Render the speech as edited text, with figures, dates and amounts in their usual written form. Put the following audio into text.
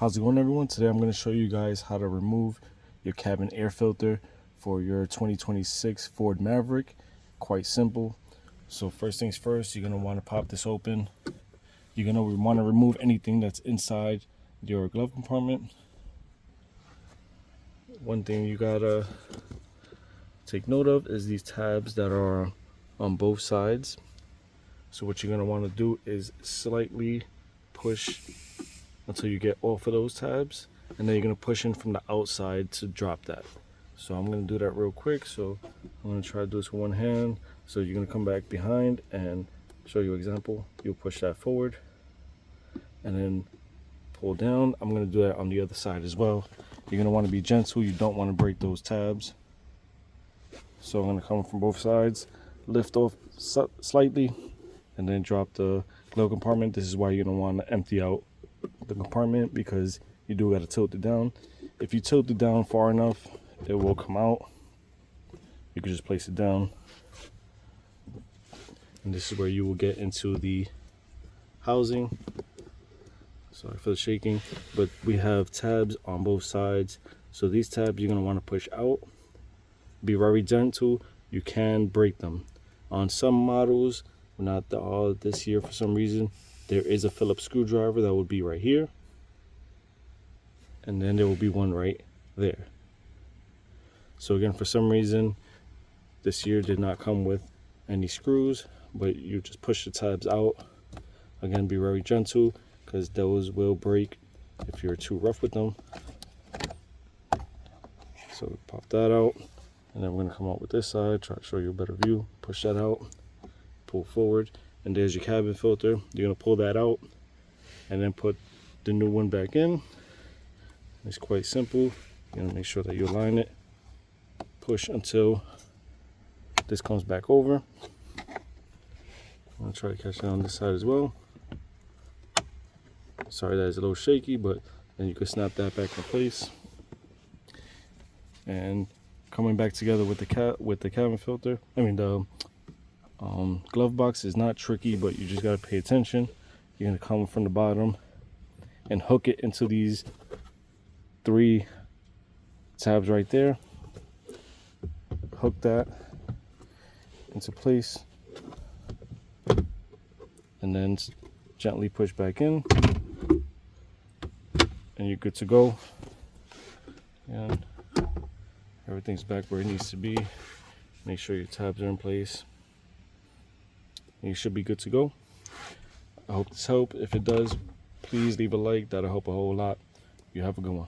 How's it going, everyone? Today I'm going to show you guys how to remove your cabin air filter for your 2026 Ford Maverick. Quite simple. So first things first, you're going to want to pop this open. You're going to want to remove anything that's inside your glove compartment. One thing you got to take note of is these tabs that are on both sides. So what you're going to want to do is slightly push until you get off of those tabs, and then you're going to push in from the outside to drop that. So I'm going to do that real quick. So I'm going to try to do this with one hand. So you're going to come back behind and show you an example. You'll push that forward and then pull down. I'm going to do that on the other side as well. You're going to want to be gentle. You don't want to break those tabs. So I'm going to come from both sides, lift off slightly, and then drop the glove compartment. This is why you're going to want to empty out the compartment, because you do got to tilt it down. If you tilt it down far enough, it will come out. You can just place it down, and this is where you will get into the housing. Sorry for the shaking, but we have tabs on both sides. So these tabs you're going to want to push out. Be very gentle. You can break them. On some models, not all this year for some reason, there is a Phillips screwdriver that would be right here, and then there will be one right there. So again, for some reason this year did not come with any screws, but you just push the tabs out. Again, be very gentle, because those will break if you're too rough with them. So pop that out, and then we're going to come out with this side, try to show you a better view. Push that out, pull forward, and there's your cabin filter. You're going to pull that out and then put the new one back in. It's quite simple. You're going to make sure that you align it, push until this comes back over. I'm going to try to catch it on this side as well. Sorry that is a little shaky, but then you can snap that back in place. And coming back together with the cabin filter, the glove box is not tricky, but you just got to pay attention. You're going to come from the bottom and hook it into these 3 tabs right there. Hook that into place, and then gently push back in, and you're good to go. And everything's back where it needs to be. Make sure your tabs are in place. You should be good to go. I hope this helped. If it does, please leave a like. That'll help a whole lot. You have a good one.